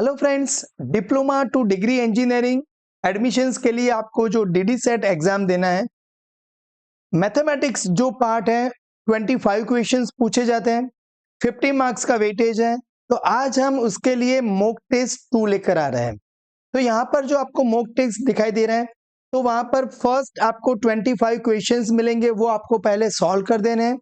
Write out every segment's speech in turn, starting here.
Hello friends, diploma two degree engineering admissions के लिए आपको जो डीडी सेट एग्जाम देना है, मैथमेटिक्स जो पार्ट है 25 क्वेश्चंस पूछे जाते हैं, 50 मार्क्स का वेटेज है। तो आज हम उसके लिए मॉक टेस्ट 2 लेकर आ रहे हैं। तो यहाँ पर जो आपको मॉक टेस्ट दिखाई दे रहा है, तो वहां पर फर्स्ट आपको 25 क्वेश्चंस मिलेंगे, वो आपको पहले सॉल्व कर देने हैं।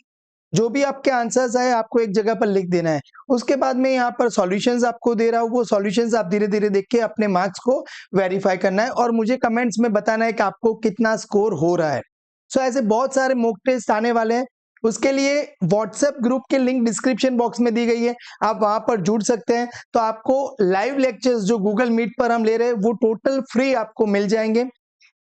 जो भी आपके आंसर्स आए आपको एक जगह पर लिख देना है। उसके बाद में यहाँ पर सॉल्यूशंस आपको दे रहा हूँ, वो सॉल्यूशंस आप धीरे धीरे देख के अपने मार्क्स को वेरीफाई करना है और मुझे कमेंट्स में बताना है कि आपको कितना स्कोर हो रहा है। सो ऐसे बहुत सारे मॉक टेस्ट आने वाले हैं। उसके लिए व्हाट्सएप ग्रुप की लिंक डिस्क्रिप्शन बॉक्स में दी गई है, आप वहां पर जुड़ सकते हैं। तो आपको लाइव लेक्चर्स जो गूगल मीट पर हम ले रहे हैं वो टोटल फ्री आपको मिल जाएंगे।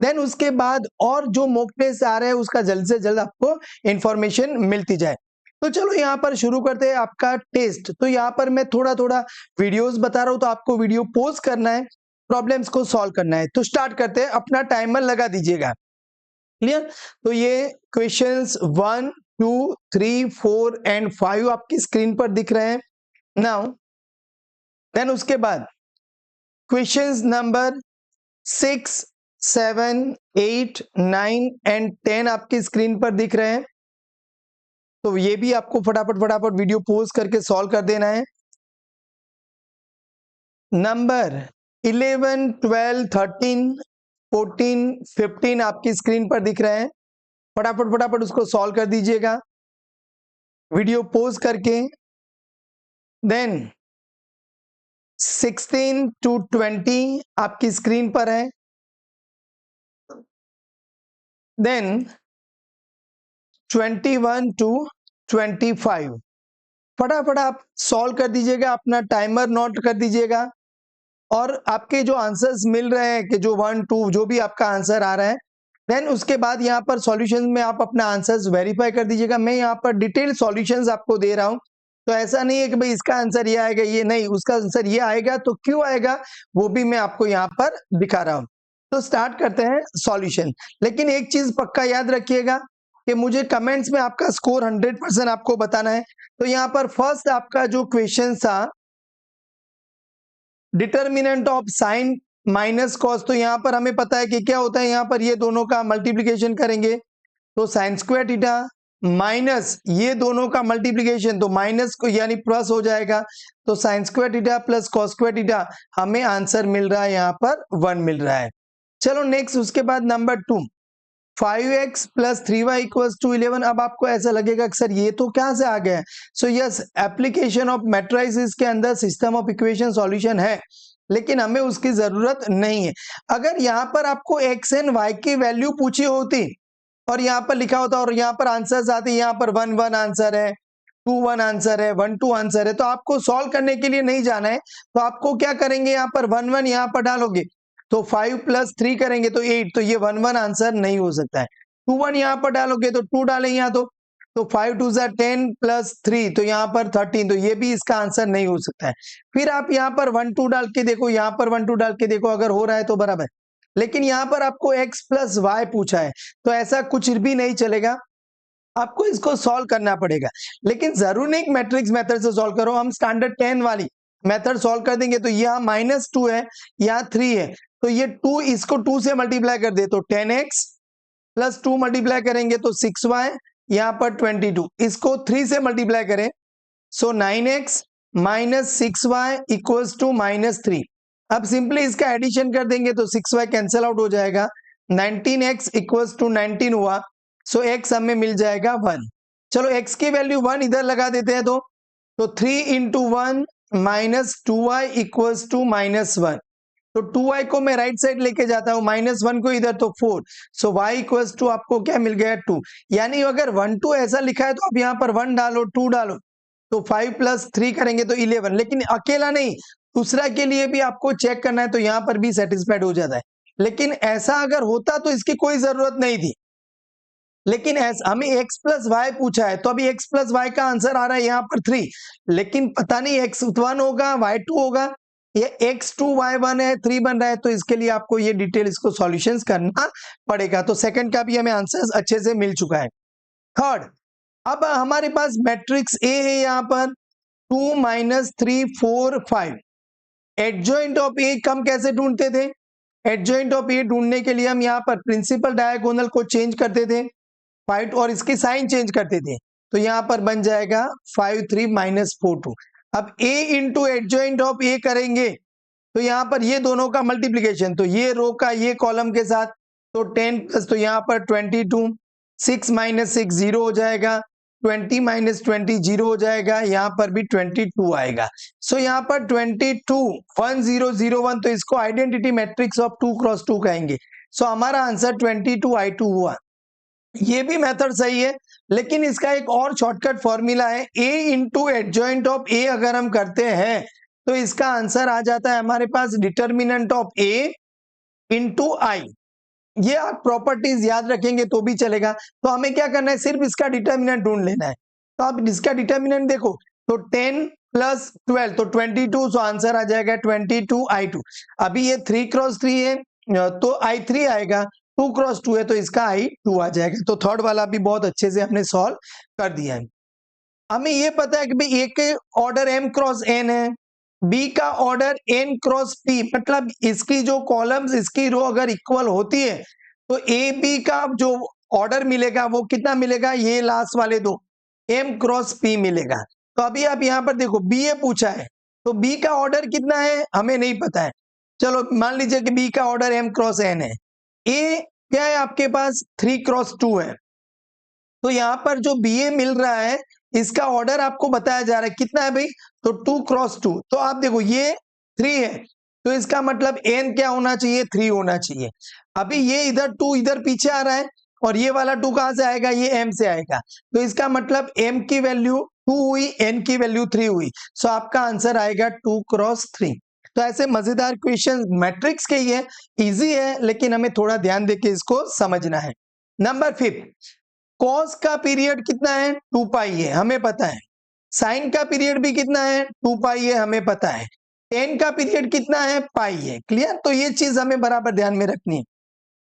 देन उसके बाद और जो मॉक टेस्ट आ रहे हैं उसका जल्द से जल्द आपको इंफॉर्मेशन मिलती जाए। तो चलो यहाँ पर शुरू करते हैं आपका टेस्ट। तो यहाँ पर मैं थोड़ा थोड़ा वीडियोस बता रहा हूँ, तो आपको वीडियो पॉज करना है, प्रॉब्लम्स को सॉल्व करना है। तो स्टार्ट करते हैं, अपना टाइमर लगा दीजिएगा। क्लियर? तो ये क्वेश्चंस 1, 2, 3, 4 एंड 5 आपकी स्क्रीन पर दिख रहे हैं नाउ। देन उसके बाद क्वेश्चंस नंबर 6, 7, 8, 9 एंड 10 आपकी स्क्रीन पर दिख रहे हैं। तो ये भी आपको फटाफट फटाफट वीडियो पॉज करके सॉल्व कर देना है। नंबर 11, 12, 13, 14, 15 आपकी स्क्रीन पर दिख रहे हैं। फटाफट फटाफट उसको सॉल्व कर दीजिएगा वीडियो पॉज करके। देन 16 टू 20 आपकी स्क्रीन पर है। देन 21 टू 25 फटाफट आप सॉल्व कर दीजिएगा, अपना टाइमर नोट कर दीजिएगा। और आपके जो आंसर्स मिल रहे हैं कि जो 1, 2 जो भी आपका आंसर आ रहा है, देन उसके बाद यहाँ पर सॉल्यूशंस में आप अपना आंसर्स वेरीफाई कर दीजिएगा। मैं यहाँ पर डिटेल सॉल्यूशंस आपको दे रहा हूँ, तो ऐसा नहीं है कि भाई इसका आंसर ये आएगा, ये नहीं, उसका आंसर ये आएगा, तो क्यों आएगा वो भी मैं आपको यहाँ पर दिखा रहा हूँ। तो स्टार्ट करते हैं सॉल्यूशन। लेकिन एक चीज पक्का याद रखिएगा कि मुझे कमेंट्स में आपका स्कोर 100% आपको बताना है। तो यहाँ पर फर्स्ट आपका जो क्वेश्चन था, determinant of sine minus cos, तो यहाँ पर हमें पता है कि क्या होता है, यहाँ पर ये दोनों का मल्टीप्लीकेशन करेंगे तो साइन स्क्वायर थीटा माइनस ये दोनों का मल्टीप्लीकेशन, तो माइनस को यानी प्लस हो जाएगा, तो sine square theta plus cos square theta, हमें आंसर मिल रहा है यहाँ पर 1 मिल रहा है। चलो नेक्स्ट, उसके बाद number 2, 5x plus 3y equals to 11। अब आपको ऐसा लगेगा कि सर ये तो कहां से आ गया है। So yes, application of matrices के अंदर सिस्टम ऑफ इक्वेशन सॉल्यूशन है, लेकिन हमें उसकी जरूरत नहीं है। अगर यहाँ पर आपको x एंड y की वैल्यू पूछी होती और यहाँ पर लिखा होता और यहाँ पर आंसर आते, यहाँ पर 1, 1 आंसर है, 2, 1 आंसर है, 1, 2 आंसर है, तो आपको सॉल्व करने के लिए नहीं जाना है। तो आपको क्या करेंगे, यहाँ पर 1, 1 यहाँ पर डालोगे तो 5 प्लस 3 करेंगे तो 8, तो ये 1, 1 आंसर नहीं हो सकता है। 2, 1 यहाँ पर डालोगे तो 2 डालेंगे यहाँ, तो 5 2 10 प्लस 3, तो यहाँ पर 13, तो ये भी इसका आंसर नहीं हो सकता है। फिर आप यहाँ पर 1, 2 डाल के देखो, यहाँ पर 1, 2 डाल के देखो, अगर हो रहा है तो बराबर। लेकिन यहाँ पर आपको x प्लस वाई पूछा है, तो ऐसा कुछ भी नहीं चलेगा, आपको इसको सॉल्व करना पड़ेगा। लेकिन जरूर नहीं मैट्रिक्स मेथड से सॉल्व करो, हम स्टैंडर्ड 10 वाली मेथड सॉल्व कर देंगे। तो यहाँ -2 है, यहाँ 3 है, तो ये 2 इसको 2 से मल्टीप्लाई कर दे तो 10x प्लस 2 मल्टीप्लाई करेंगे तो 6y, यहाँ पर 22, इसको 3 से मल्टीप्लाई करें सो 9x minus 6y equals to -3। अब सिंपली इसका एडिशन कर देंगे तो 6y कैंसिल आउट हो जाएगा, 19x इक्वल्स टू 19 हुआ, सो x हमें मिल जाएगा 1। चलो x की वैल्यू 1 इधर लगा देते हैं, तो 3 into 1 minus 2y equals to -1, तो 2y को मैं राइट साइड लेके जाता हूं, -1 को इधर तो 4, सो y इक्वल्स टू आपको क्या मिल गया 2। यानी अगर 1 2 ऐसा लिखा है तो आप यहाँ पर 1 डालो, 2 डालो, तो 5 प्लस 3 करेंगे तो 11। लेकिन अकेला नहीं, दूसरा के लिए भी आपको चेक करना है, तो यहाँ पर भी सेटिस्फाइड हो जाता है। लेकिन ऐसा अगर होता तो इसकी कोई जरूरत नहीं थी, लेकिन ऐसा हमें x प्लस वाई पूछा है, तो अभी x प्लस वाई का आंसर आ रहा है यहाँ पर 3, लेकिन पता नहीं x1 होगा y2 होगा, ये x2 y1 है, 3 बन रहा है, तो इसके लिए आपको ये डिटेल इसको सॉल्यूशंस करना पड़ेगा। तो सेकंड का भी हमें आंसर अच्छे से मिल चुका है। थर्ड, अब हमारे पास मैट्रिक्स ए है यहाँ पर 2 -3 4 5, एडजॉइंट ऑफ ए हम कैसे ढूंढते थे? एडजॉइंट ऑफ ए ढूंढने के लिए हम यहाँ पर प्रिंसिपल डायगोनल को चेंज करते थे 5 और इसकी साइन चेंज करते थे, तो यहाँ पर बन जाएगा 5 3 माइनस 4 2। अब a इंटू एडजॉइंट ऑफ ए करेंगे तो यहाँ पर ये दोनों का मल्टीप्लीकेशन, तो ये रो का ये कॉलम के साथ, तो 10 प्लस, तो यहाँ पर 22, 6 माइनस 6 0 हो जाएगा, 20 माइनस 20 0 हो जाएगा, यहाँ पर भी 22 आएगा। सो यहाँ पर 22 1 0 0 1, तो इसको आइडेंटिटी मैट्रिक्स ऑफ 2 क्रॉस 2 कहेंगे। सो हमारा आंसर 22 I2 हुआ। ये भी मेथड सही है, लेकिन इसका एक और शॉर्टकट फॉर्मूला है, a into adjoint of a अगर हम करते हैं तो इसका आंसर आ जाता है हमारे पास डिटर्मिनेंट ऑफ a इंटू आई। ये आप प्रॉपर्टीज याद रखेंगे तो भी चलेगा। तो हमें क्या करना है, सिर्फ इसका डिटर्मिनेंट ढूंढ लेना है। तो आप इसका डिटर्मिनेंट देखो, तो 10 प्लस 12 तो 22, सो आंसर आ जाएगा 22 I2। अभी ये 3 क्रॉस 3 है तो I3 आएगा, 2 क्रॉस 2 है तो इसका I2 आ जाएगा। तो थर्ड वाला भी बहुत अच्छे से हमने सॉल्व कर दिया है। हमें ये पता है कि भाई ए के ऑर्डर m क्रॉस n है, बी का ऑर्डर n क्रॉस p, मतलब इसकी जो कॉलम्स इसकी रो अगर इक्वल होती है तो ए बी का जो ऑर्डर मिलेगा वो कितना मिलेगा, ये लास्ट वाले दो m क्रॉस p मिलेगा। तो अभी आप यहाँ पर देखो बी ए पूछा है, तो बी का ऑर्डर कितना है हमें नहीं पता है। चलो मान लीजिए कि बी का ऑर्डर m क्रॉस n है, ए क्या है आपके पास 3 क्रॉस 2 है, तो यहाँ पर जो बी ए मिल रहा है इसका ऑर्डर आपको बताया जा रहा है कितना है भाई, तो 2 क्रॉस 2। तो आप देखो ये 3 है, तो इसका मतलब n क्या होना चाहिए, 3 होना चाहिए। अभी ये इधर 2 इधर पीछे आ रहा है और ये वाला 2 कहां से आएगा, ये m से आएगा, तो इसका मतलब m की वैल्यू 2 हुई, n की वैल्यू 3 हुई। सो आपका आंसर आएगा 2 क्रॉस 3। तो ऐसे मजेदार क्वेश्चन मैट्रिक्स के ही है, इजी है, लेकिन हमें थोड़ा ध्यान देके इसको समझना है। नंबर 5, कॉस का पीरियड कितना है, 2 पाई है हमें पता है, साइन का पीरियड भी कितना है, 2 पाई है हमें पता है, टेन का पीरियड कितना है, पाई है। क्लियर? तो ये चीज हमें बराबर ध्यान में रखनी है।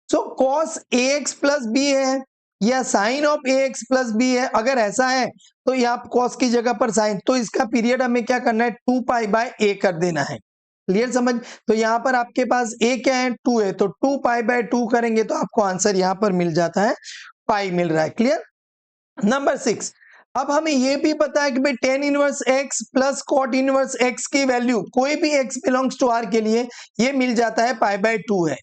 So cos A X plus B है या sine of A X plus B है, अगर ऐसा है तो ये आप कॉस की जगह पर साइन, तो इसका पीरियड हमें क्या करना है, 2 पाई बाय ए कर देना है। क्लियर समझ? तो यहाँ पर आपके पास ए क्या है, 2 है, तो 2 पाई बाय 2 करेंगे तो आपको आंसर यहाँ पर मिल जाता है, पाई मिल रहा है। क्लियर? नंबर 6, अब हमें यह भी पता है कि भाई tan inverse X plus cot inverse X की वैल्यू कोई भी एक्स बिलोंग्स टू आर के लिए ये मिल जाता है पाई बाय 2 है।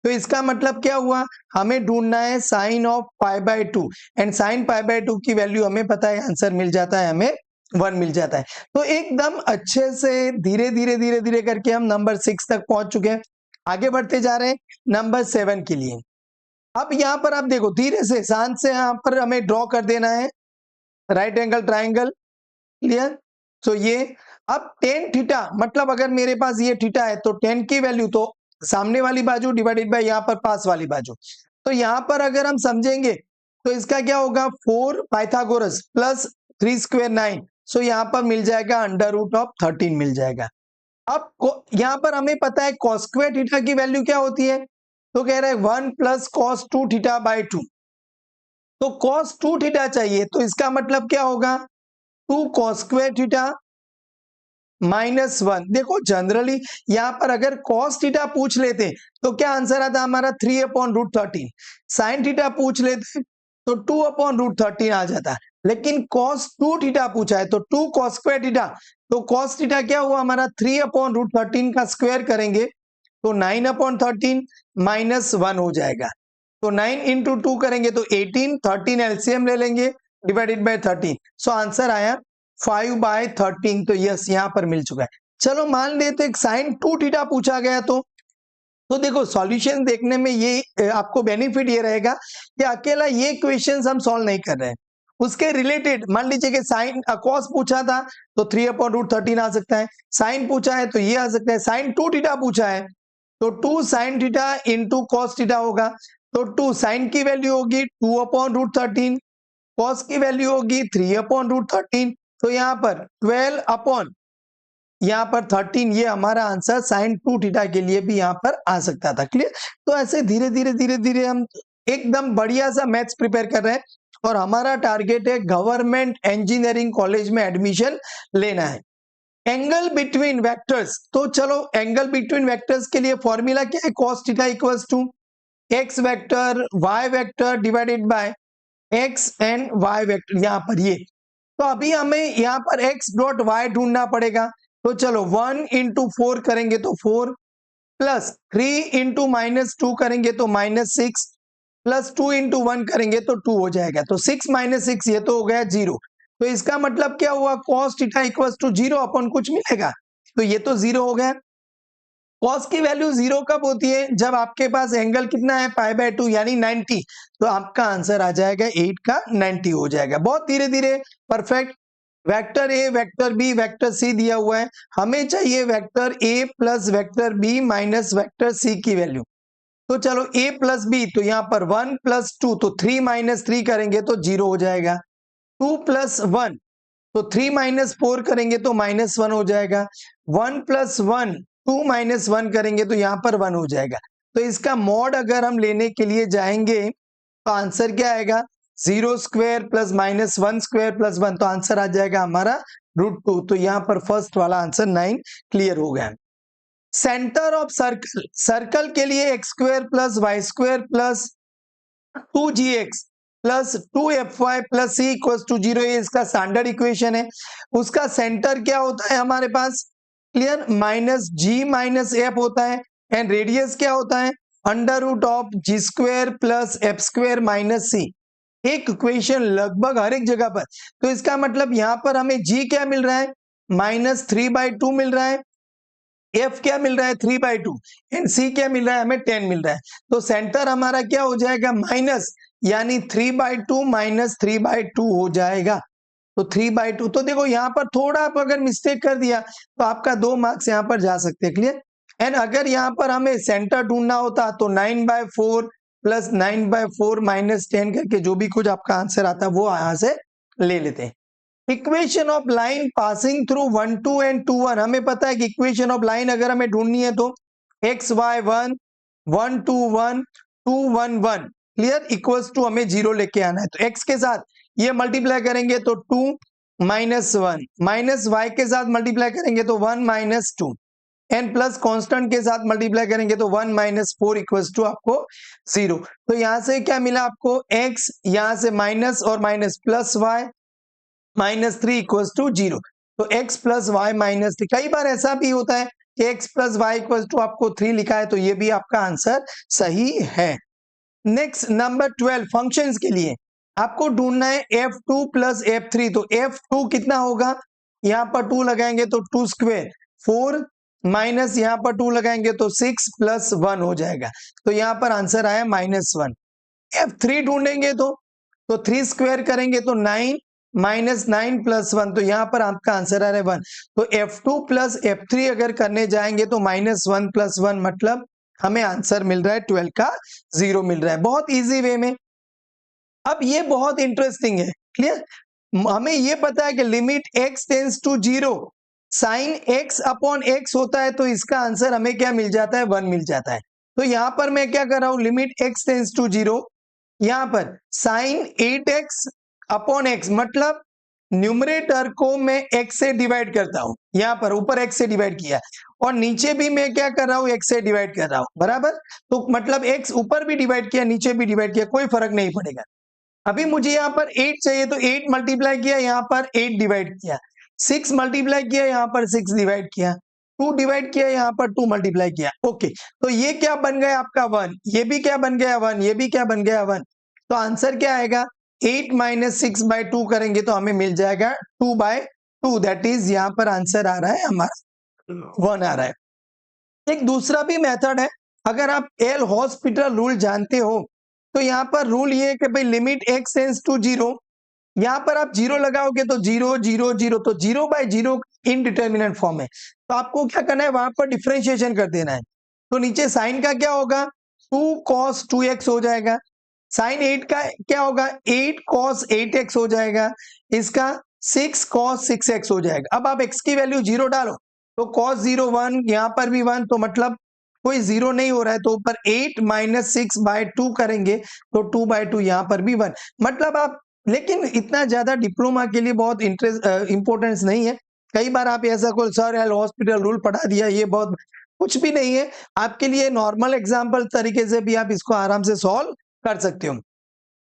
तो इसका मतलब क्या हुआ, हमें ढूंढना है sine of pi by 2, and sine pi by 2 की वैल्यू हमें पता है, आंसर मिल जाता है, हमें 1 मिल जाता है। तो एकदम अच्छे से धीरे धीरे धीरे धीरे करके हम नंबर 6 तक पहुंच चुके हैं। आगे बढ़ते जा रहे हैं नंबर 7 के लिए। अब यहाँ पर आप देखो धीरे से शांत से यहाँ पर हमें ड्रॉ कर देना है राइट एंगल ट्राइंगल। क्लियर? सो ये अब टेन थीटा, मतलब अगर मेरे पास ये थीटा है तो टेन की वैल्यू तो सामने वाली बाजू डिवाइडेड बाय यहाँ पर पास वाली बाजू, तो यहाँ पर अगर हम समझेंगे तो इसका क्या होगा, 4 पाइथागोरस प्लस 3 स्क्वायर 9, सो यहाँ पर मिल जाएगा अंडर रूट ऑफ 13 मिल जाएगा। अब यहाँ पर हमें पता है कॉस स्क्वायर थीटा की वैल्यू क्या होती है, तो कह रहा है 1 प्लस कॉस 2 थीटा बाय 2, तो cos 2 थीटा चाहिए, तो इसका मतलब क्या होगा, 2 cos स्क्वायर थीटा माइनस 1। देखो जनरली यहां पर अगर cos थीटा पूछ लेते तो क्या आंसर आता हमारा 3 अपॉन रूट 13, साइन थीटा पूछ लेते तो 2 अपॉन रूट 13 आ जाता, लेकिन cos 2 थीटा पूछा है तो 2 cos स्क्वायर थीटा, तो cos थीटा क्या हुआ हमारा 3 अपॉन रूट 13 का स्क्वायर करेंगे तो 9 अपॉन 13 माइनस 1 हो जाएगा, तो 9 इंटू 2 करेंगे तो 18, 13 एलसीएम ले लेंगे डिवाइडेड बाय 13, सो आंसर आया 5 बाय 13। तो यस यहाँ पर मिल चुका है। चलो मान लेते एक साइन 2 थीटा पूछा गया तो देखो सॉल्यूशन देखने में ये आपको बेनिफिट ये रहेगा कि अकेला ये क्वेश्चंस हम सॉल्व नहीं कर रहे हैं, उसके रिलेटेड मान लीजिए कि साइन कॉस पूछा था तो 3 अपॉन रूट 13 आ सकता है, साइन पूछा है तो ये आ सकता है, साइन 2 थीटा पूछा है तो 2 sine theta into cos theta होगा, तो 2 साइन की वैल्यू होगी 2 अपॉन रूट 13, कॉस की वैल्यू होगी 3 अपॉन रूट 13, तो यहाँ पर 12 अपॉन यहाँ पर 13, ये हमारा आंसर साइन 2 थीटा के लिए भी यहाँ पर आ सकता था। क्लियर? तो ऐसे धीरे धीरे धीरे धीरे हम एकदम बढ़िया सा मैथ्स प्रिपेयर कर रहे हैं और हमारा टारगेट है गवर्नमेंट इंजीनियरिंग कॉलेज में एडमिशन लेना है। एंगल बिटवीन वेक्टर्स, तो चलो एंगल बिटवीन वेक्टर्स के लिए फॉर्मूला क्या है, cos theta equals to X vector Y vector divided by X and Y vector. यहाँ पर ये तो अभी हमें यहाँ पर x डॉट वाई ढूंढना पड़ेगा। तो चलो 1 इंटू 4 करेंगे तो 4 प्लस 3 इंटू -2 करेंगे तो -6 प्लस 2 इंटू 1 करेंगे तो 2 हो जाएगा। तो 6 - 6 ये तो हो गया 0। तो इसका मतलब क्या हुआ, cos थीटा इक्वल्स टू 0 अपन कुछ मिलेगा, तो ये तो 0 हो गया। cos की वैल्यू 0 कब होती है, जब आपके पास एंगल कितना है π/2 यानी 90। तो आपका आंसर आ जाएगा 8 का 90 हो जाएगा। बहुत धीरे धीरे perfect. Vector A vector B vector C दिया हुआ है, हमें चाहिए vector A plus vector B minus vector C की वैल्यू। तो चलो a प्लस बी, तो यहाँ पर 1 प्लस 2, तो 3 - 3 करेंगे तो 0 हो जाएगा। 2 प्लस 1, तो 3 - 4 करेंगे तो -1 हो जाएगा। 1 प्लस 1, 2 - 1 करेंगे तो यहाँ पर 1 हो जाएगा। तो इसका मॉड अगर हम लेने के लिए जाएंगे तो आंसर क्या आएगा, 0 स्क्वायर प्लस -1 स्क्वायर प्लस 1, तो आंसर आ जाएगा हमारा √2। तो यहाँ पर फर्स्ट वाला आंसर 9 क्लियर हो गया। सेंटर ऑफ सर्कल, सर्कल के लिए x square plus Y square plus 2gx plus 2fy plus c equals to 0, ये इसका स्टैंडर्ड इक्वेशन है। उसका सेंटर क्या होता है हमारे पास, क्लियर, -g - f होता है एंड रेडियस क्या होता है √g square plus f square minus c। एक इक्वेशन लगभग हर एक जगह पर। तो इसका मतलब यहाँ पर हमें g क्या मिल रहा है, -3/2 मिल रहा है, f क्या मिल रहा है 3/2 एंड c क्या मिल रहा है हमें 10 मिल रहा है। तो सेंटर हमारा क्या हो जाएगा, माइनस यानी 3/2 - 3/2 हो जाएगा। तो 3/2, तो देखो यहाँ पर थोड़ा आप अगर मिस्टेक कर दिया तो आपका 2 मार्क्स यहाँ पर जा सकते हैं, क्लियर। एंड अगर यहाँ पर हमें सेंटर ढूंढना होता तो 9/4 प्लस 9/4 माइनस 10 करके जो भी कुछ आपका आंसर आता वो यहाँ से ले लेते हैं। Equation of line passing through 1 2 and 2 1, हमें पता है कि इक्वेशन ऑफ लाइन अगर हमें ढूंढनी है तो x y 1 1 2 1 2 1 1 clear equals to हमें 0 लेके आना है। तो x के साथ ये मल्टीप्लाई करेंगे तो 2 -1 माइनस y के साथ मल्टीप्लाई करेंगे तो 1 - 2 एंड प्लस कांस्टेंट के साथ मल्टीप्लाई करेंगे तो 1 - 4 इक्वल्स टू आपको 0। तो यहां से क्या मिला आपको x, यहां से माइनस और minus plus y -3 equals to 0। तो x प्लस वाई -3, कई बार ऐसा भी होता है कि x plus Y equals to आपको 3 लिखा है, तो ये भी आपका आंसर सही है। नेक्स्ट नंबर 12, फंक्शंस के लिए आपको ढूंढना है f2 प्लस f3। तो f2 कितना होगा, यहाँ पर 2 लगाएंगे तो 2 स्क्वायर 4 माइनस यहाँ पर 2 लगाएंगे तो 6 प्लस 1 हो जाएगा। तो यहाँ पर आंसर आया -1। f3 ढूंढेंगे तो 3 स्क्वायर करेंगे तो 9 -9 प्लस 1, तो यहाँ पर आपका आंसर आ रहा है 1। तो f2 प्लस f3 अगर करने जाएंगे तो -1 प्लस 1 मतलब हमें आंसर मिल रहा है 12 का 0 मिल रहा है, बहुत इजी वे में। अब ये बहुत इंटरेस्टिंग है, क्लियर। हमें ये पता है कि limit x tends to 0 sine x upon x होता है, तो इसका आंसर हमें क्या मिल जाता है, 1 मिल जाता है। तो यहाँ पर मैं क्या कर रहा हूं, लिमिट x टेंस टू 0, यहाँ पर साइन 8x अपॉन x मतलब न्यूमरेटर को मैं x से डिवाइड करता हूं, यहाँ पर ऊपर x से डिवाइड किया और नीचे भी मैं क्या कर रहा हूं, x से डिवाइड कर रहा हूं, बराबर। तो मतलब x ऊपर भी डिवाइड किया नीचे भी डिवाइड किया, कोई फर्क नहीं पड़ेगा। अभी मुझे यहाँ पर 8 चाहिए तो 8 मल्टीप्लाई किया, यहाँ पर 8 डिवाइड किया, 6 मल्टीप्लाई किया, यहाँ पर 6 डिवाइड किया, 2 डिवाइड किया, यहाँ पर 2 मल्टीप्लाई किया। ओके, तो ये क्या बन गया आपका 1, ये भी क्या बन गया 1, ये भी क्या बन गया 1। तो आंसर क्या आएगा, 8 - 6/2 करेंगे तो हमें मिल जाएगा 2/2, दैट इज यहाँ पर आंसर आ रहा है हमारा 1 आ रहा है। एक दूसरा भी मेथड है, अगर आप एल हॉस्पिटल रूल जानते हो तो यहाँ पर रूल ये है कि भाई लिमिट x टेंस टू 0, यहाँ पर आप 0 लगाओगे तो 0 0 0, तो 0/0 इनडिटर्मिनेट फॉर्म है। तो आपको क्या करना है, वहां पर डिफरेंशिएशन कर देना है। तो नीचे साइन का क्या होगा, 2 cos 2x हो जाएगा, साइन 8 का क्या होगा, 8 cos 8x हो जाएगा, इसका 6 cos 6x हो जाएगा। अब आप x की वैल्यू 0 डालो तो cos 0 1, यहाँ पर भी 1, तो मतलब कोई 0 नहीं हो रहा है, तो ऊपर 8 - 6/2 करेंगे तो 2/2, यहाँ पर भी 1, मतलब आप, लेकिन इतना ज्यादा डिप्लोमा के लिए बहुत इंटरेस्ट इंपॉर्टेंस नहीं है। कई बार आप ऐसा कोई सर एल हॉस्पिटल रूल पढ़ा दिया, ये बहुत कुछ भी नहीं है, आपके लिए नॉर्मल एग्जाम्पल तरीके से भी आप इसको आराम से सॉल्व कर सकते हो।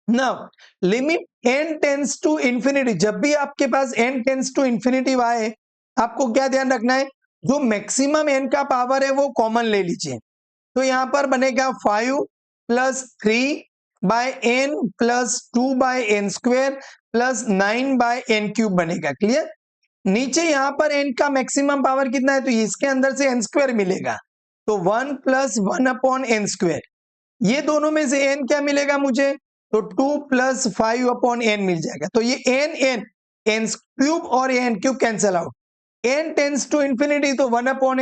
Now limit n tends to infinity, जब भी आपके पास n टेंस टू इंफिनिटी आए, आपको क्या ध्यान रखना है, जो मैक्सिमम n का पावर है वो कॉमन ले लीजिए। तो यहां पर बनेगा 5 plus 3 by n plus 2 by N square plus 9 by N cube बनेगा। क्लियर? नीचे यहां पर n का मैक्सिमम पावर कितना है, तो इसके अंदर से n स्क्वायर मिलेगा, तो 1 प्लस 1 अपॉन एन स्क्वायर। ये दोनों में से n क्या मिलेगा मुझे, तो 2 प्लस 5 अपॉन एन मिल जाएगा। तो ये एन क्यूब और N cube cancel out, n tends to infinity, तो 1 अपॉन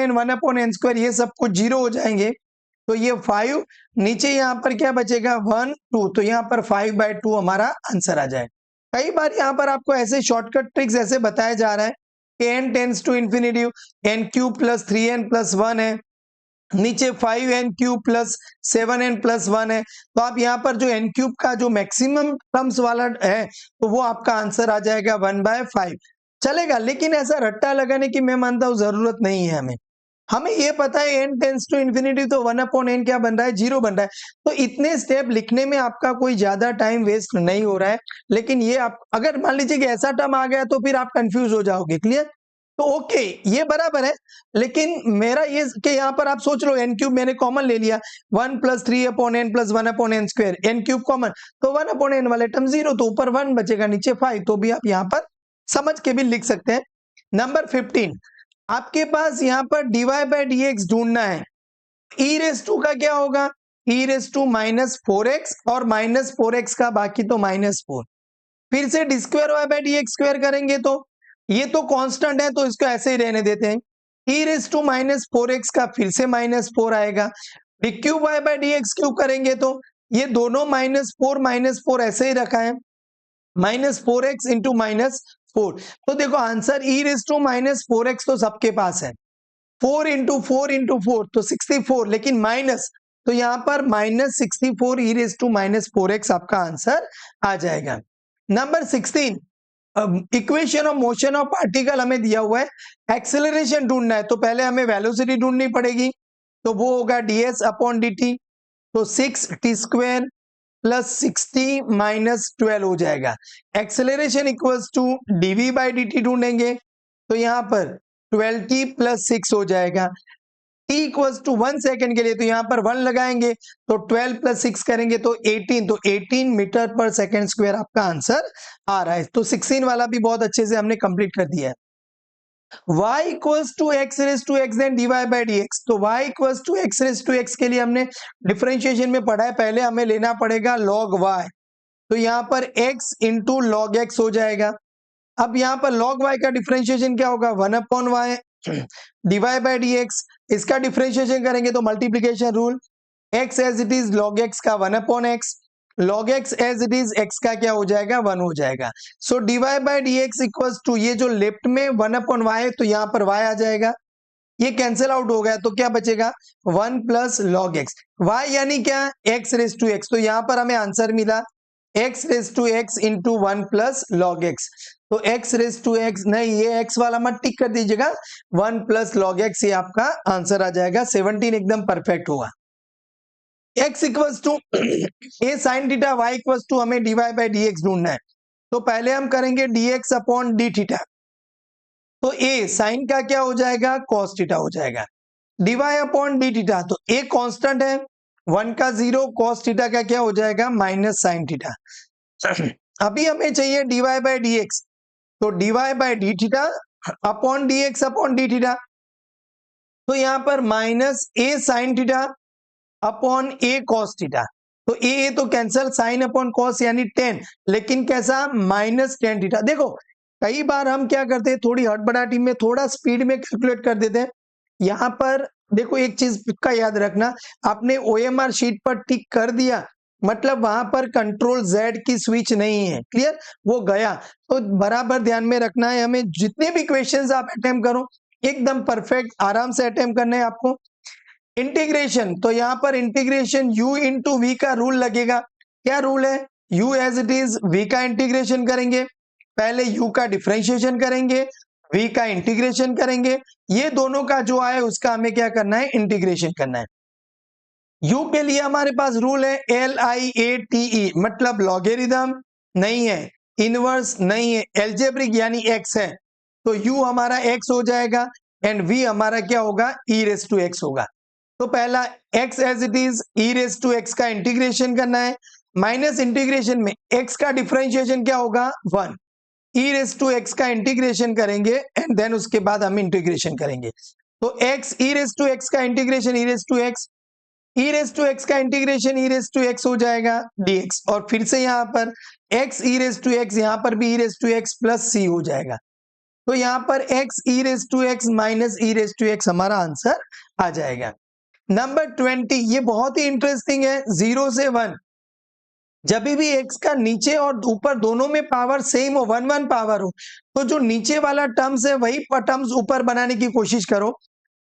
एन स्क्वायर, ये सब कुछ जीरो हो जाएंगे। तो ये 5, नीचे यहाँ पर क्या बचेगा 1 2, तो यहाँ पर 5/2 हमारा आंसर आ जाए। कई बार यहाँ पर आपको ऐसे शॉर्टकट ट्रिक्स ऐसे बताया जा रहा है कि n tends to infinity N cube plus 3n plus 1 है, नीचे 5n cube plus 7n plus 1 है, तो आप यहाँ पर जो n क्यूब का जो मैक्सिमम टर्म्स वाला है, तो वो आपका आंसर आ जाएगा 1/5। चलेगा, लेकिन ऐसा रट्टा लगाने की मैं मानता हूँ जरूरत नहीं है। हमें ये पता है n टेंस टू इंफिनिटी, तो 1 अपॉन n क्या बन रहा है, 0 बन रहा है। तो इतने स्टेप लिखने में आपका कोई ज्यादा टाइम वेस्ट नहीं हो रहा है। लेकिन ये आप अगर मान लीजिए कि ऐसा टर्म आ गया तो फिर आप कंफ्यूज हो जाओगे। क्लियर? तो ओके, ये बराबर है, लेकिन मेरा ये कि यहाँ पर आप सोच लो n क्यूब मैंने कॉमन ले लिया, 1 plus 3 upon N plus 1 upon N square, n cube common, तो 1 अपॉन एन वाले टर्म 0, तो ऊपर 1 बचेगा नीचे 5, तो भी आप यहाँ पर समझ के भी लिख सकते हैं। नंबर 15, आपके पास यहाँ पर dy बाई डी एक्स ढूंढना है। ई रेस टू का क्या होगा, ई रेस टू -4x और -4x का बाकी तो -4, फिर से D square Y by D X square करेंगे तो ये तो कांस्टेंट है, तो इसको ऐसे ही रहने देते हैं। ई रेस टू -4x का फिर से -4 आएगा, D cube Y by D X cube करेंगे तो ये दोनों -4 ऐसे ही रखा है, -4x इंटू -4। तो देखो answer E raise to -4x तो सबके पास है, 4 इंटू 4 तो 64, लेकिन माइनस, तो यहाँ पर -64 ई रेस टू -4x आपका आंसर आ जाएगा। Number 16, equation of motion of particle हमें दिया हुआ है, एक्सेलरेशन ढूंढना है, तो पहले हमें वेलोसिटी ढूंढनी पड़ेगी, तो वो होगा ds अपॉन dt, तो 6t स्क्वायर प्लस 60 माइनस 12 हो जाएगा। Acceleration equals to dv by dt ढूंढेंगे, तो यहाँ पर 12t प्लस 6 हो जाएगा। t इक्वल्स टू 1 सेकेंड के लिए, तो यहाँ पर 1 लगाएंगे, तो 12 प्लस 6 करेंगे तो 18, तो 18 मीटर पर सेकेंड स्क्वायर आपका आंसर आ रहा है। तो 16 वाला भी बहुत अच्छे से हमने कंप्लीट कर दिया है। y equals to x raise to x then dy by dx, तो y equals to x raise to x के लिए हमने डिफरेंशिएशन में पढ़ा है, पहले हमें लेना पड़ेगा log y, तो यहाँ पर x इंटू लॉग एक्स हो जाएगा। अब यहाँ पर log y का डिफरेंशिएशन क्या होगा, 1 upon Y dy by dx, इसका डिफरेंशिएशन करेंगे तो multiplication rule, x as it is log x का 1 upon x, log x as it is x का क्या हो जाएगा 1 हो जाएगा। So dy by dx equals to, ये जो लेफ्ट में 1 अपॉन y है, तो यहाँ पर y आ जाएगा, ये कैंसिल आउट हो गया, तो क्या बचेगा 1 प्लस लॉग एक्स, y यानी क्या x रेज टू x, तो यहाँ पर हमें आंसर मिला x raise to x into 1 plus log X, तो x रेज टू x नहीं, ये x वाला मत टिक कर दीजिएगा, 1 प्लस लॉग एक्स, ये आपका आंसर आ जाएगा। 17 एकदम परफेक्ट होगा। x equals to A sine theta, y equals to हमें dy बाई डी एक्स ढूंढना है, तो पहले हम करेंगे dx अपॉन डी थीटा, तो a साइन का क्या हो जाएगा cos थीटा हो जाएगा, dy अपॉन डी थीटा, तो a कांस्टेंट है, 1 का 0, cos थीटा का क्या हो जाएगा माइनस साइन थीटा। अभी हमें चाहिए dy बाई डी एक्स, तो dy by D theta upon dx upon D theta, तो यहाँ पर minus a sine theta upon a cos theta, तो a तो कैंसल, साइन अपॉन cos यानी 10, लेकिन कैसा माइनस 10 थीटा। देखो कई बार हम क्या करते हैं, थोड़ी हड़बड़ाहट में थोड़ा स्पीड में कैलकुलेट कर देते हैं। यहाँ पर देखो एक चीज का याद रखना, आपने OMR शीट पर टिक कर दिया, मतलब वहां पर कंट्रोल Z की स्विच नहीं है। क्लियर? वो गया, तो बराबर ध्यान में रखना है हमें, जितने भी क्वेश्चंस आप अटेम्प्ट करो एकदम परफेक्ट आराम से अटेम्प्ट करने हैं आपको। इंटीग्रेशन, तो यहाँ पर इंटीग्रेशन u इंटू वी का रूल लगेगा। क्या रूल है, u as it is v का इंटीग्रेशन करेंगे, पहले u का डिफरेंशिएशन करेंगे, v का इंटीग्रेशन करेंगे, ये दोनों का जो आए उसका हमें क्या करना है, इंटीग्रेशन करना है। u के लिए हमारे पास रूल है LIATE, मतलब लॉगेरिथम नहीं है, इनवर्स नहीं है, एल्जेब्रिक यानी x है, तो u हमारा x हो जाएगा एंड v हमारा क्या होगा, e रेस टू x होगा। तो पहला x as it is, e raise to x का इंटीग्रेशन करना है, माइनस इंटीग्रेशन में x का डिफरेंशिएशन क्या होगा, 1, e रेस टू x का इंटीग्रेशन करेंगे एंड देन उसके बाद हम इंटीग्रेशन करेंगे। तो x e raise to x का integration e raise to x, e raise to x का integration e raise to x हो जाएगा dx, और फिर से यहाँ पर x e raise to x, यहाँ पर भी e raise to x plus c हो जाएगा। तो यहाँ पर x e raise to x minus e raise to x हमारा आंसर आ जाएगा। नंबर 20, ये बहुत ही इंटरेस्टिंग है, 0 से 1, जब भी x का नीचे और ऊपर दोनों में पावर सेम हो, 1 1 पावर हो, तो जो नीचे वाला टर्म्स है वही टर्म्स ऊपर बनाने की कोशिश करो।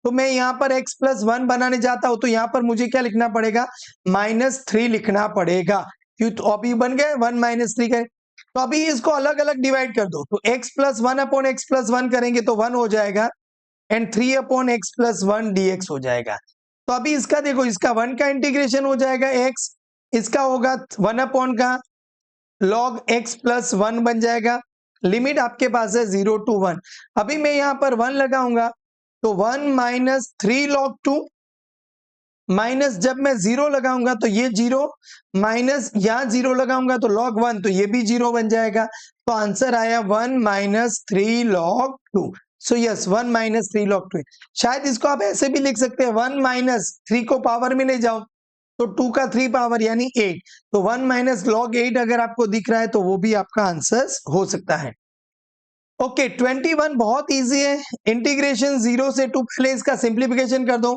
तो मैं यहाँ पर x प्लस 1 बनाने जाता हूं, तो यहाँ पर मुझे क्या लिखना पड़ेगा, -3 लिखना पड़ेगा, क्यों, तो अभी बन गए 1 -3 का। तो अभी इसको अलग अलग डिवाइड कर दो, तो x plus 1 upon x plus 1 करेंगे तो 1 हो जाएगा and 3 upon x plus 1 dx हो जाएगा। तो अभी इसका देखो, इसका 1 का इंटीग्रेशन हो जाएगा x, इसका होगा 1 अपॉन का log x प्लस 1 बन जाएगा, लिमिट आपके पास है 0 to 1। अभी मैं यहाँ पर 1 लगाऊंगा तो 1 माइनस 3 log 2, माइनस जब मैं 0 लगाऊंगा तो ये 0, माइनस यहाँ 0 लगाऊंगा तो log 1, तो ये भी 0 बन जाएगा। तो आंसर आया 1 minus 3 log 2। So yes, 1 minus 3 log 2। शायद इसको आप ऐसे भी लिख सकते हैं, 1 माइनस 3 को पावर में ले जाओ तो 2 का 3 पावर यानी 8, तो 1 माइनस log 8 अगर आपको दिख रहा है तो वो भी आपका आंसर हो सकता है। ओके, 21 बहुत इजी है, इंटीग्रेशन 0 से 2, पहले इसका सिंप्लीफिकेशन कर दो,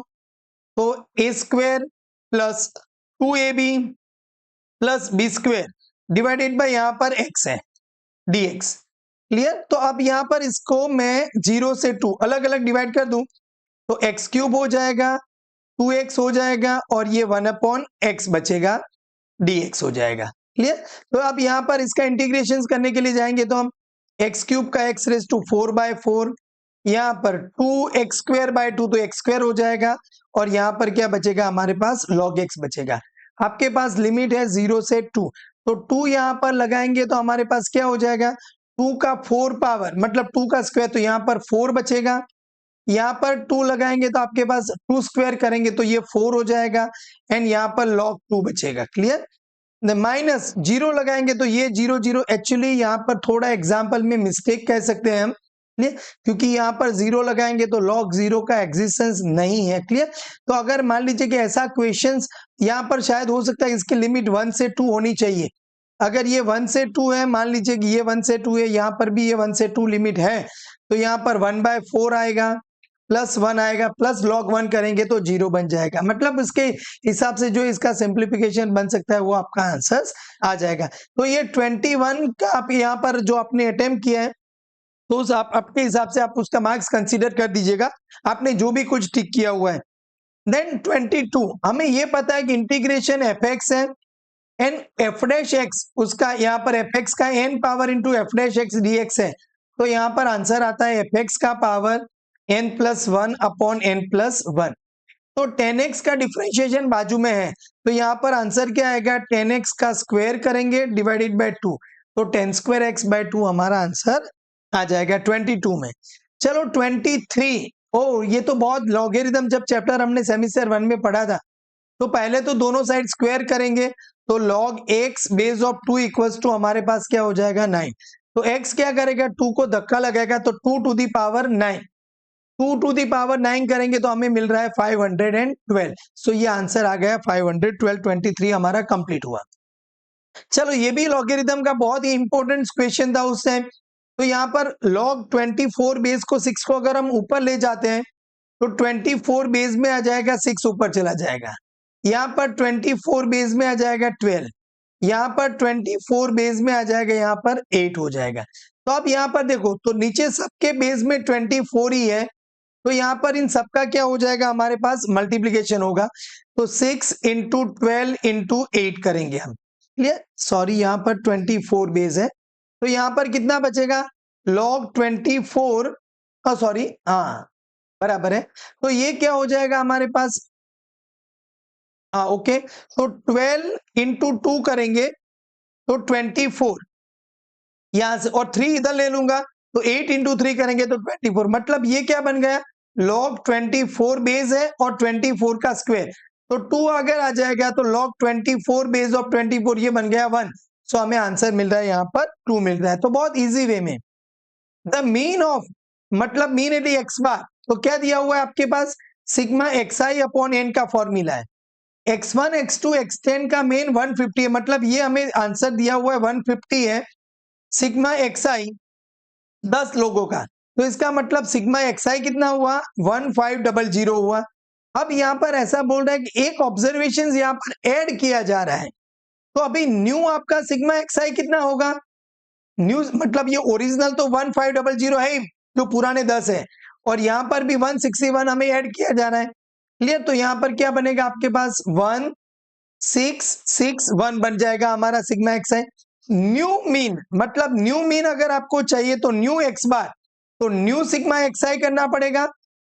तो a square plus 2ab plus B square divided by यहाँ पर x है dx, क्लियर। तो अब यहाँ पर इसको मैं 0 से 2 अलग अलग डिवाइड कर दूं तो x क्यूब हो जाएगा, 2x हो जाएगा और ये 1 अपॉन x बचेगा, dx हो जाएगा, क्लियर। तो अब यहाँ पर इसका इंटीग्रेशन करने के लिए जाएंगे तो हम x क्यूब का x रेज टू 4/4, यहाँ पर 2x स्क्वायर बाय 2 तो x स्क्वायर हो जाएगा और यहाँ पर क्या बचेगा, हमारे पास log x बचेगा। आपके पास लिमिट है 0 से 2, तो 2 यहाँ पर लगाएंगे तो हमारे पास क्या हो जाएगा, 2 का 4 पावर मतलब 2 का स्क्वायर, तो यहाँ पर 4 बचेगा। यहाँ पर 2 लगाएंगे तो आपके पास 2 स्क्वायर करेंगे तो ये 4 हो जाएगा एंड यहाँ पर log 2 बचेगा, क्लियर। माइनस 0 लगाएंगे तो ये 0 0, एक्चुअली यहाँ पर थोड़ा एग्जाम्पल में मिस्टेक कह सकते हैं हम, क्लियर, क्योंकि यहाँ पर 0 लगाएंगे तो log 0 का एग्जिस्टेंस नहीं है, क्लियर। तो अगर मान लीजिए कि ऐसा क्वेश्चंस यहाँ पर शायद हो सकता है, इसकी लिमिट 1 से 2 होनी चाहिए। अगर ये 1 से 2 है, मान लीजिए कि ये 1 से 2 है, यहाँ पर भी ये 1 से 2 लिमिट है, तो यहाँ पर 1/4 आएगा प्लस 1 आएगा, प्लस log 1 करेंगे तो 0 बन जाएगा। मतलब इसके हिसाब से जो इसका सिंप्लीफिकेशन बन सकता है वो आपका आंसर आ जाएगा। तो ये 21 का आप यहाँ पर जो आपने अटेम्प्ट किया है, तो उस आप आपके हिसाब से आप उसका मार्क्स कंसीडर कर दीजिएगा, आपने जो भी कुछ टिक किया हुआ है। देन 22, हमें ये पता है कि इंटीग्रेशन fx है एन एफ डैश एक्स, उसका यहाँ पर fx का n power into F dash x dx है, तो यहाँ पर आंसर आता है fx का power n plus 1 upon n plus 1। तो 10x का डिफरेंशिएशन बाजू में है, तो यहाँ पर आंसर क्या आएगा, 10x का स्क्वायर करेंगे डिवाइडेड बाय 2, तो 10 स्क्वायर x बाय 2 हमारा आंसर आ जाएगा 22 में। चलो 23, ओ ये तो बहुत लॉगरिथम जब चैप्टर हमने सेमेस्टर 1 में पढ़ा था, तो पहले तो दोनों साइड स्क्वायर करेंगे, तो log x base of 2 equals to हमारे पास क्या हो जाएगा 9। तो x क्या करेगा, 2 को धक्का लगाएगा तो 2 to the power 9, 2 to the power 9 करेंगे तो हमें मिल रहा है 512। सो ये आंसर आ गया 512। 23 हमारा कंप्लीट हुआ। चलो ये भी लॉगरिथम का बहुत ही इंपॉर्टेंट क्वेश्चन था उस टाइम। तो यहाँ पर log 24 बेस को 6 को अगर हम ऊपर ले जाते हैं तो 24 बेस में आ जाएगा 6 ऊपर चला जाएगा, यहाँ पर 24 बेस में आ जाएगा 12, यहाँ पर 24 बेस में आ जाएगा, यहाँ पर 8 हो जाएगा। तो अब यहाँ पर देखो, तो नीचे सबके बेस में 24 ही है, तो यहाँ पर इन सबका क्या हो जाएगा, हमारे पास मल्टीप्लीकेशन होगा, तो 6 इंटू 12 इंटू 8 करेंगे हम, क्लियर। सॉरी यहाँ पर 24 बेस है, तो यहाँ पर कितना बचेगा, log 24 सॉरी, हाँ बराबर है। तो ये क्या हो जाएगा हमारे पास, हाँ ओके, तो 12 इंटू 2 करेंगे तो 24 यहां से, और 3 इधर ले लूंगा तो 8 इंटू 3 करेंगे तो 24। मतलब ये क्या बन गया, log 24 बेस है और 24 का स्क्वायर, तो 2 अगर आ जाएगा तो log 24 बेस ऑफ 24 ये बन गया 1। सो हमें आंसर मिल रहा है यहाँ पर 2 मिल रहा है। तो बहुत इजी वे में द मीन ऑफ, मतलब मीन यदि एक्स बार, तो क्या दिया हुआ है आपके पास, सिग्मा एक्स आई अपॉन एन का फॉर्मूला है। x1 x2 x10 का मेन 150 है, मतलब ये हमें आंसर दिया हुआ है 150 है। सिग्मा एक्स आई 10 लोगों का, तो इसका मतलब सिग्मा एक्स आई कितना हुआ, 1500 हुआ। अब यहाँ पर ऐसा बोल रहा है कि एक ऑब्जर्वेशन यहाँ पर ऐड किया जा रहा है, तो अभी न्यू आपका सिग्मा एक्स आई कितना होगा, न्यू मतलब ये ओरिजिनल तो 1500 है जो पुराने 10 है, और यहाँ पर भी 161 हमें ऐड किया जा रहा है। क्लियर, तो यहाँ पर क्या बनेगा आपके पास 1661 बन जाएगा हमारा सिग्मा एक्स आई। न्यू मीन, मतलब न्यू मीन अगर आपको चाहिए तो न्यू एक्स बार, तो न्यू सिग्मा एक्स आई करना पड़ेगा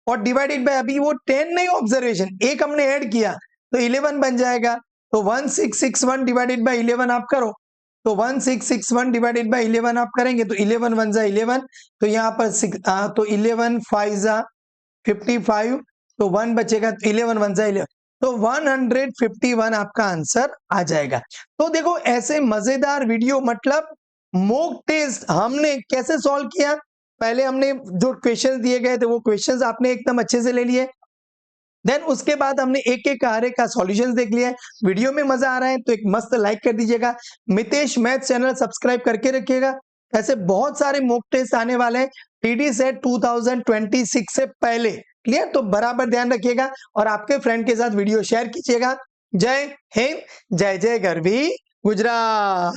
और डिवाइडेड बाय, अभी वो 10 नहीं ऑब्जर्वेशन, एक हमने ऐड किया तो 11 बन जाएगा। तो 1661 डिवाइडेड बाय 11 आप करो, तो 1661 डिवाइडेड बाय 11 आप करेंगे तो 11 1 जा 11, तो यहाँ पर तो 11 5 जा 55, तो 1 बचेगा, तो 11 1 जा 11, तो 151 आपका आंसर आ जाएगा। तो देखो ऐसे मजेदार वीडियो, मतलब मॉक टेस्ट हमने कैसे सॉल्व किया, पहले हमने जो क्वेश्चंस दिए गए थे वो क्वेश्चंस आपने एकदम अच्छे से ले लिए, देन उसके बाद हमने एक एक कार्य का सॉल्यूशंस देख लिया है। वीडियो में मजा आ रहा है तो एक मस्त लाइक कर दीजिएगा, मितेश मैथ चैनल सब्सक्राइब करके रखिएगा। ऐसे बहुत सारे मॉक टेस्ट आने वाले हैं टीडी सेट 2026 से पहले। क्लियर, तो बराबर ध्यान रखिएगा और आपके फ्रेंड के साथ वीडियो शेयर कीजिएगा। जय हिंद, जय जय गरवी गुजरात।